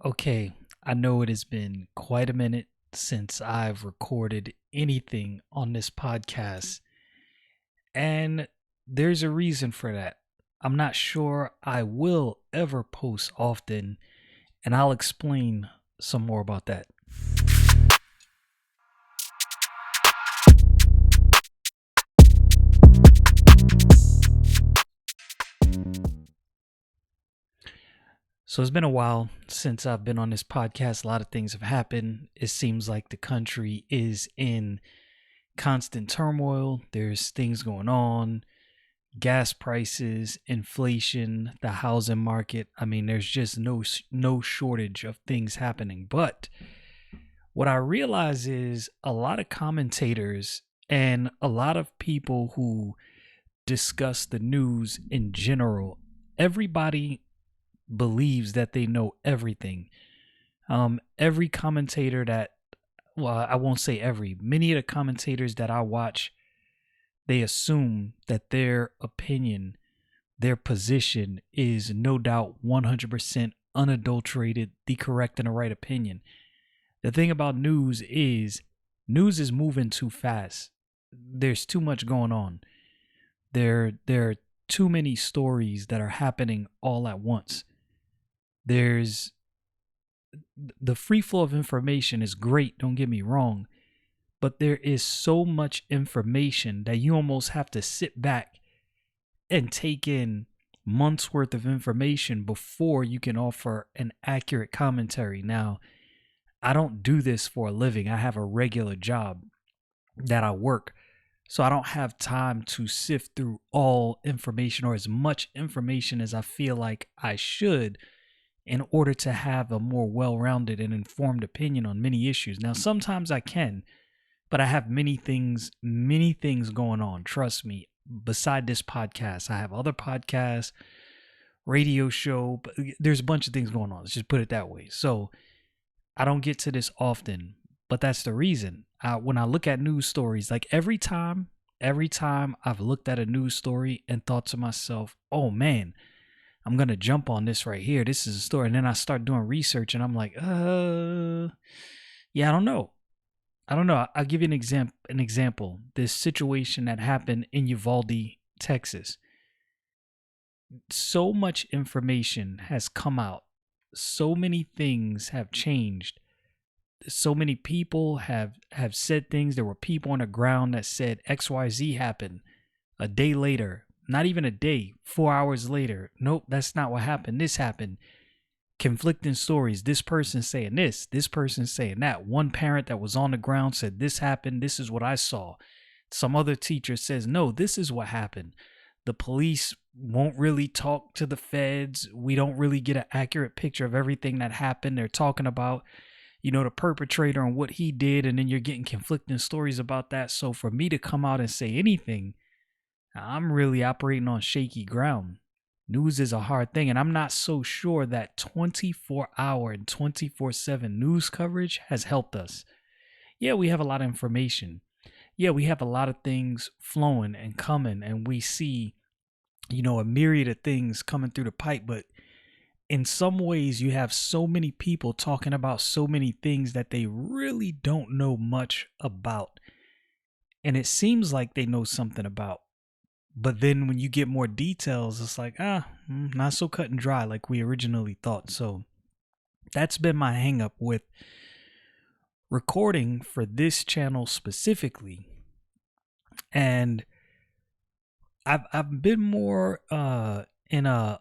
Okay, I know it has been quite a minute since I've recorded anything on this podcast, and there's a reason for that. I'm not sure I will ever post often, and I'll explain some more about that. So it's been a while since I've been on this podcast. A lot of things have happened. It seems like the country is in constant turmoil. There's things going on, gas prices, inflation, the housing market. I mean, there's just no shortage of things happening. But what I realize is a lot of commentators and a lot of people who discuss the news in general, everybody believes that they know everything. Every commentator that, well, I won't say every, many of the commentators that I watch, they assume that their opinion, their position is no doubt 100% unadulterated, the correct and the right opinion. The thing about news is moving too fast. There's too much going on. There are too many stories that are happening all at once. There's the free flow of information is great, don't get me wrong, but there is so much information that you almost have to sit back and take in months worth of information before you can offer an accurate commentary. Now, I don't do this for a living. I have a regular job that I work. So I don't have time to sift through all information or as much information as I feel like I should in order to have a more well-rounded and informed opinion on many issues. Now, sometimes I can, but I have many things going on. Trust me. Beside this podcast, I have other podcasts, radio show, but there's a bunch of things going on. Let's just put it that way. So I don't get to this often, but that's the reason. When I look at news stories, like every time I've looked at a news story and thought to myself, oh man, I'm going to jump on this right here. This is a story. And then I start doing research and I'm like, yeah, I don't know. I don't know. I'll give you an example. This situation that happened in Uvalde, Texas. So much information has come out. So many things have changed. So many people have said things. There were people on the ground that said XYZ happened. A day later, not even a day, 4 hours later, nope, that's not what happened. This happened. Conflicting stories. This person saying this person saying that. One parent that was on the ground said this happened. This is what I saw. Some other teacher says, no, this is what happened. The police won't really talk to the feds. We don't really get an accurate picture of everything that happened. They're talking about, the perpetrator and what he did, and then you're getting conflicting stories about that. So for me to come out and say anything, I'm really operating on shaky ground. News is a hard thing, and I'm not so sure that 24-hour and 24/7 news coverage has helped us. Yeah, we have a lot of information. Yeah, we have a lot of things flowing and coming, and we see, a myriad of things coming through the pipe, but in some ways you have so many people talking about so many things that they really don't know much about. And it seems like they know something about. But then when you get more details, it's like, not so cut and dry like we originally thought. So that's been my hang up with recording for this channel specifically. And I've been more in a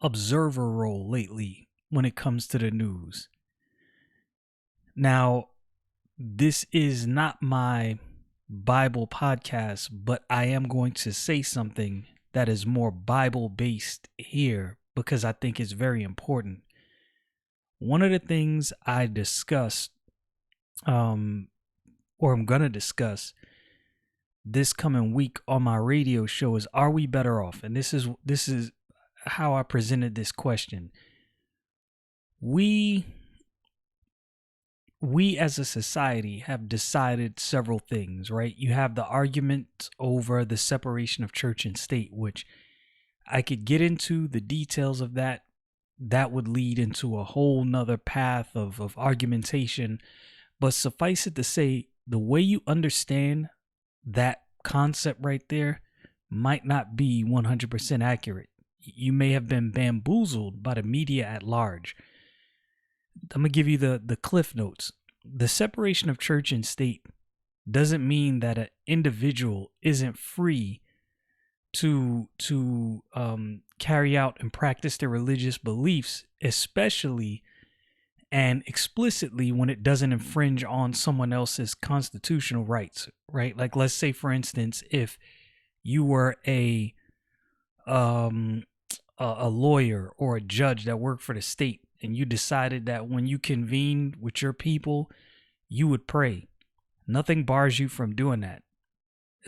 observer role lately when it comes to the news. Now, this is not my Bible podcast, but I am going to say something that is more Bible based here because I think it's very important. One of the things I discussed, or I'm going to discuss this coming week on my radio show is, are we better off? And this is how I presented this question. We as a society have decided several things, right? You have the argument over the separation of church and state, which I could get into the details of that. that would lead into a whole nother path of argumentation. But suffice it to say, the way you understand that concept right there might not be 100% accurate. You may have been bamboozled by the media at large. I'm going to give you the cliff notes. The separation of church and state doesn't mean that an individual isn't free to carry out and practice their religious beliefs, especially and explicitly when it doesn't infringe on someone else's constitutional rights, right? Like, let's say, for instance, if you were a lawyer or a judge that worked for the state, and you decided that when you convened with your people, you would pray. Nothing bars you from doing that.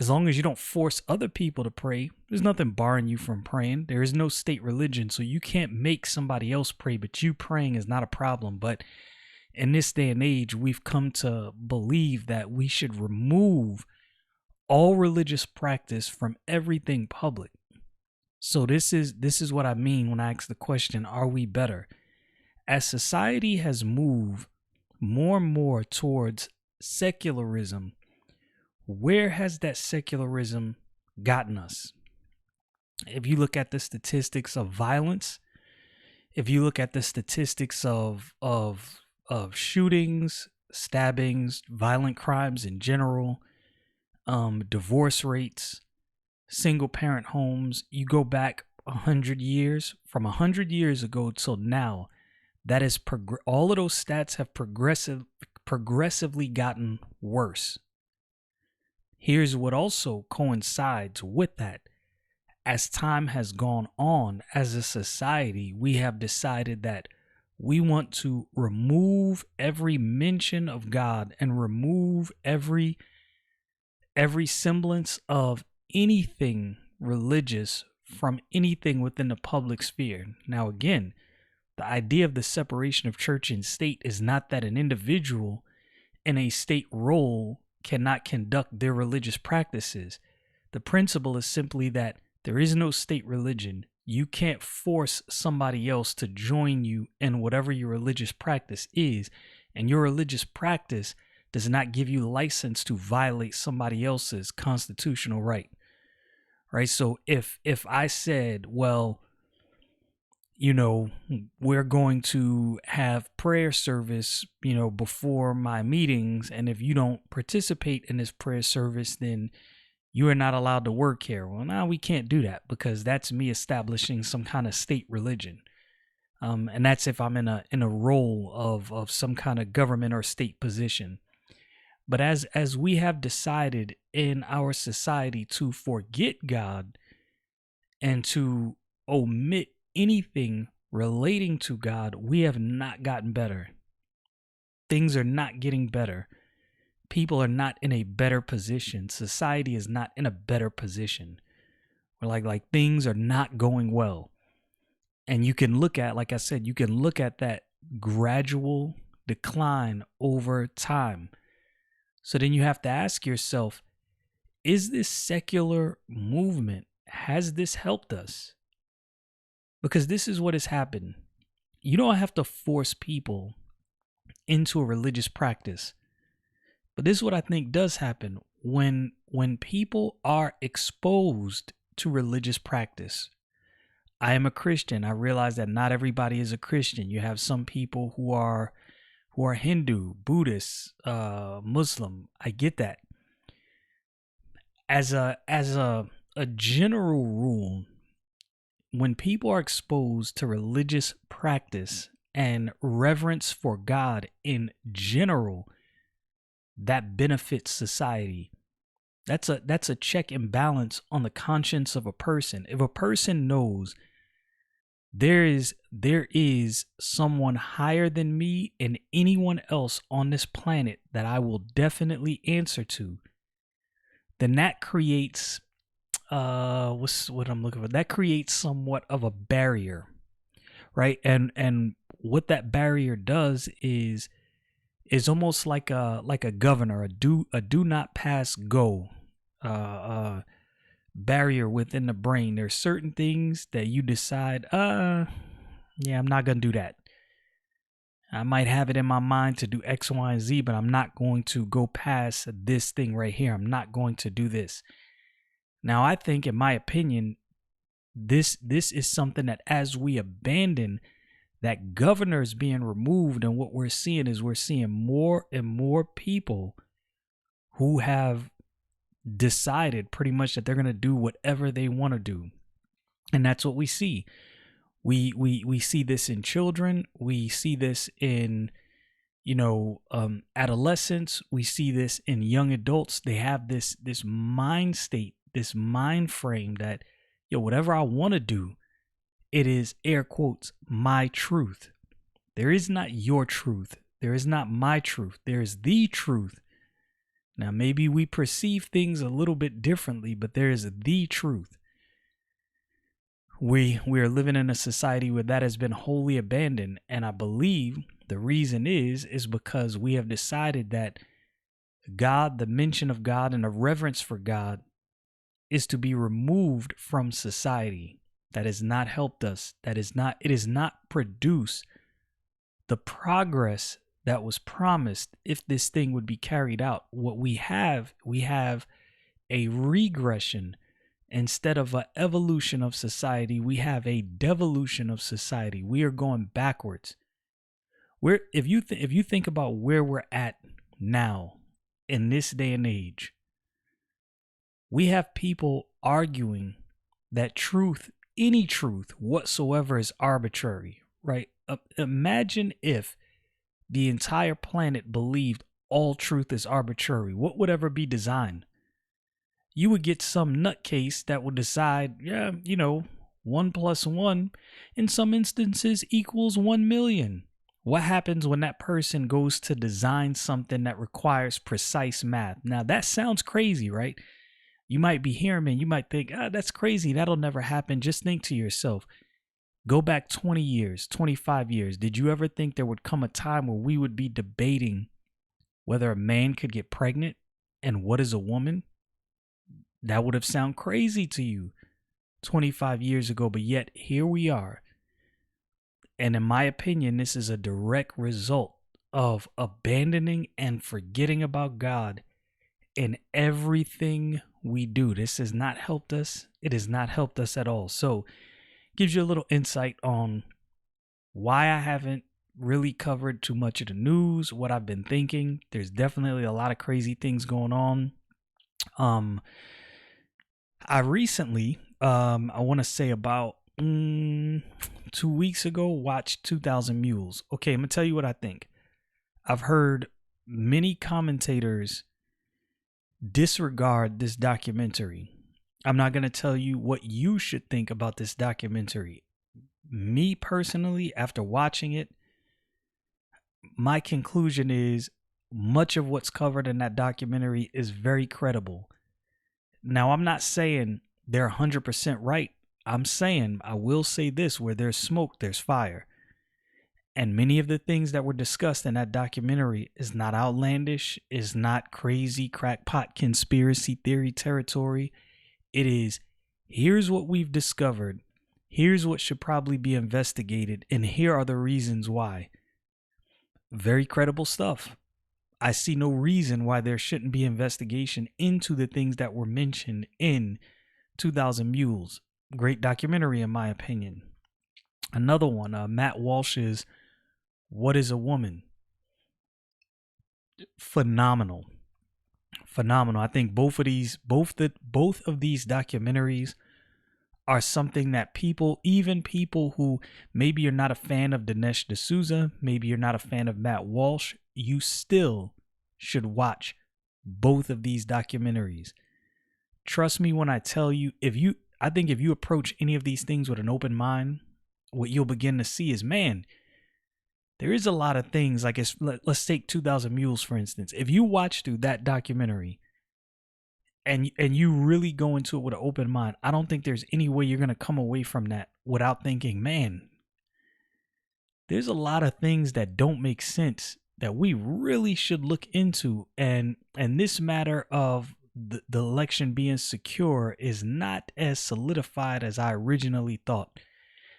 As long as you don't force other people to pray, there's nothing barring you from praying. There is no state religion, so you can't make somebody else pray, but you praying is not a problem. But in this day and age, we've come to believe that we should remove all religious practice from everything public. So this is what I mean when I ask the question, are we better? As society has moved more and more towards secularism, where has that secularism gotten us? If you look at the statistics of violence, if you look at the statistics of shootings, stabbings, violent crimes in general, divorce rates, single parent homes, you go back 100 years, from 100 years ago till now, that is all of those stats have progressively gotten worse. Here's what also coincides with that. As time has gone on, as a society, we have decided that we want to remove every mention of God and remove every semblance of anything religious from anything within the public sphere. Now, again, the idea of the separation of church and state is not that an individual in a state role cannot conduct their religious practices. The principle is simply that there is no state religion. You can't force somebody else to join you in whatever your religious practice is, and your religious practice does not give you license to violate somebody else's constitutional right. Right? So if I said, well, we're going to have prayer service, before my meetings, and if you don't participate in this prayer service, then you are not allowed to work here. Well, now we can't do that because that's me establishing some kind of state religion. And that's if I'm in a role of some kind of government or state position. But as we have decided in our society to forget God and to omit anything relating to God, we have not gotten better. Things are not getting better. People are not in a better position. Society is not in a better position. We're like things are not going well. And you can look at, like I said, you can look at that gradual decline over time. So then you have to ask yourself, is this secular movement, has this helped us? Because this is what has happened. You don't have to force people into a religious practice. But this is what I think does happen when people are exposed to religious practice. I am a Christian. I realize that not everybody is a Christian. You have some people who are Hindu, Buddhist, Muslim. I get that. As a general rule, when people are exposed to religious practice and reverence for God in general, that benefits society. That's a check and balance on the conscience of a person. If a person knows there is someone higher than me and anyone else on this planet that I will definitely answer to, then that creates what I'm looking for. That creates somewhat of a barrier, right? And what that barrier does is almost like a governor, a do not pass go barrier within the brain. There's certain things that you decide, Yeah, I'm not going to do that. I might have it in my mind to do X, Y, and Z, but I'm not going to go past this thing right here. I'm not going to do this. Now, I think, in my opinion, this is something that as we abandon that governor is being removed, and what we're seeing is we're seeing more and more people who have decided pretty much that they're going to do whatever they want to do. And that's what we see. We see this in children. We see this in adolescents. We see this in young adults. They have this mind state, this mind frame that, whatever I want to do, it is, air quotes, my truth. There is not your truth. There is not my truth. There is the truth. Now, maybe we perceive things a little bit differently, but there is the truth. We are living in a society where that has been wholly abandoned, and I believe the reason is because we have decided that God, the mention of God and a reverence for God, is to be removed from society. That has not helped us. It has not produced the progress that was promised if this thing would be carried out. What we have a regression. Instead of an evolution of society, we have a devolution of society. We are going backwards. If you think about where we're at now in this day and age, we have people arguing that truth, any truth whatsoever, is arbitrary, right? Imagine if the entire planet believed all truth is arbitrary. What would ever be designed? You would get some nutcase that would decide, 1 + 1 in some instances equals 1 million. What happens when that person goes to design something that requires precise math? Now, that sounds crazy, right? You might be hearing me and you might think, that's crazy. That'll never happen. Just think to yourself, go back 20 years, 25 years. Did you ever think there would come a time where we would be debating whether a man could get pregnant and what is a woman? That would have sounded crazy to you 25 years ago, but yet here we are. And in my opinion, this is a direct result of abandoning and forgetting about God in everything we do. This has not helped us. It has not helped us at all. So, gives you a little insight on why I haven't really covered too much of the news, what I've been thinking. There's definitely a lot of crazy things going on. I recently, I want to say about 2 weeks ago, watched 2,000 Mules. Okay, I'm going to tell you what I think. I've heard many commentators disregard this documentary. I'm not going to tell you what you should think about this documentary. Me personally, after watching it, my conclusion is much of what's covered in that documentary is very credible. Now, I'm not saying they're 100% right. I'm saying, I will say this, where there's smoke, there's fire. And many of the things that were discussed in that documentary is not outlandish, is not crazy crackpot conspiracy theory territory. It is, here's what we've discovered. Here's what should probably be investigated. And here are the reasons why. Very credible stuff. I see no reason why there shouldn't be investigation into the things that were mentioned in 2,000 Mules. Great documentary, in my opinion. Another one, Matt Walsh's What is a Woman? Phenomenal. I think both of these documentaries are something that even people who maybe you're not a fan of Dinesh D'Souza, maybe you're not a fan of Matt Walsh, you still should watch both of these documentaries. Trust me when I tell you, I think if you approach any of these things with an open mind, what you'll begin to see is, man, there is a lot of things, like let's take 2,000 Mules, for instance. If you watch through that documentary and you really go into it with an open mind, I don't think there's any way you're going to come away from that without thinking, man, there's a lot of things that don't make sense that we really should look into. And this matter of the election being secure is not as solidified as I originally thought.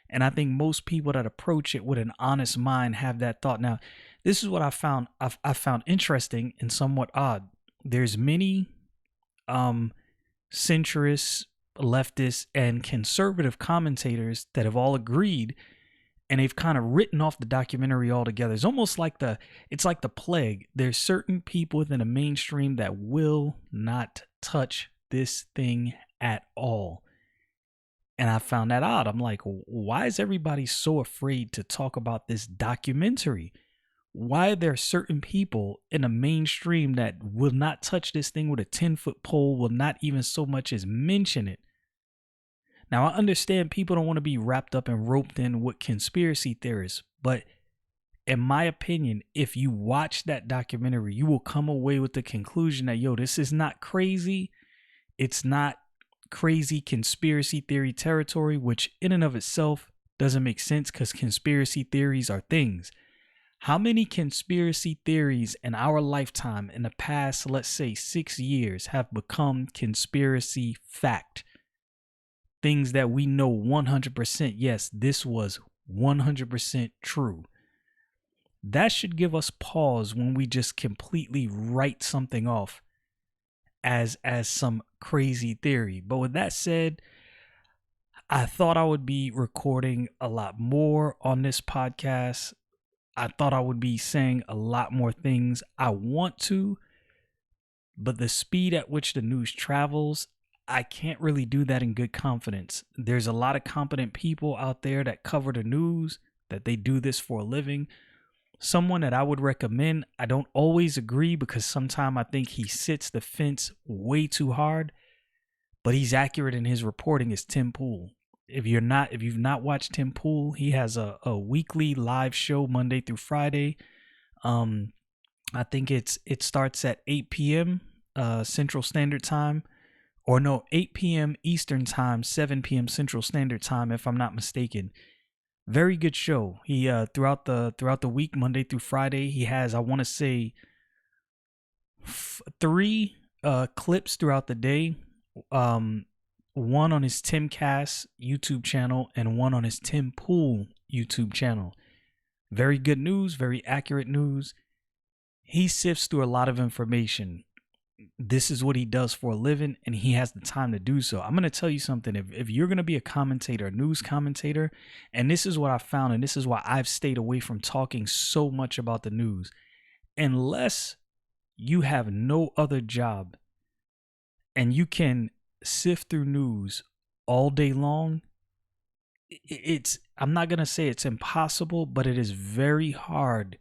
And I think most people that approach it with an honest mind have that thought. Now, this is what I found interesting and somewhat odd. There's many um centrists, leftists, and conservative commentators that have all agreed, and they've kind of written off the documentary altogether. It's like the plague. There's certain people within the mainstream that will not touch this thing at all. And I found that odd. I'm like, why is everybody so afraid to talk about this documentary? Why are there certain people in the mainstream that will not touch this thing with a 10-foot pole, will not even so much as mention it? Now, I understand people don't want to be wrapped up and roped in with conspiracy theorists, but in my opinion, if you watch that documentary, you will come away with the conclusion that, yo, this is not crazy. It's not crazy conspiracy theory territory, which in and of itself doesn't make sense because conspiracy theories are things. How many conspiracy theories in our lifetime in the past, let's say 6 years, have become conspiracy fact? Things that we know 100%, yes, this was 100% true. That should give us pause when we just completely write something off as some crazy theory. But with that said, I thought I would be recording a lot more on this podcast. I thought I would be saying a lot more things I want to, but the speed at which the news travels, I can't really do that in good confidence. There's a lot of competent people out there that cover the news, that they do this for a living. Someone that I would recommend, I don't always agree because sometimes I think he sits the fence way too hard, but he's accurate in his reporting, is Tim Pool. If you've not watched Tim Pool, he has a weekly live show Monday through Friday. I think it starts at 8 p.m. Central Standard Time, or no, 8 p.m. Eastern Time, 7 p.m. Central Standard Time, if I'm not mistaken. Very good show. He throughout the week, Monday through Friday, he has, I want to say, 3 clips throughout the day. One on his Timcast YouTube channel and one on his Tim Pool YouTube channel. Very good news, very accurate news. He sifts through a lot of information. This is what he does for a living, and he has the time to do so. I'm going to tell you something. If you're going to be a commentator, a news commentator, and this is what I found, and this is why I've stayed away from talking so much about the news, unless you have no other job and you can sift through news all day long, I'm not going to say it's impossible, but it is very hard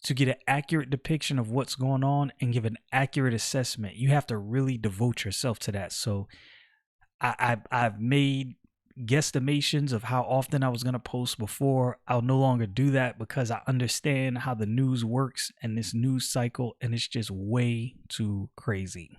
to get an accurate depiction of what's going on and give an accurate assessment. You have to really devote yourself to that. So I've made guesstimations of how often I was going to post before. I'll no longer do that because I understand how the news works and this news cycle, and it's just way too crazy.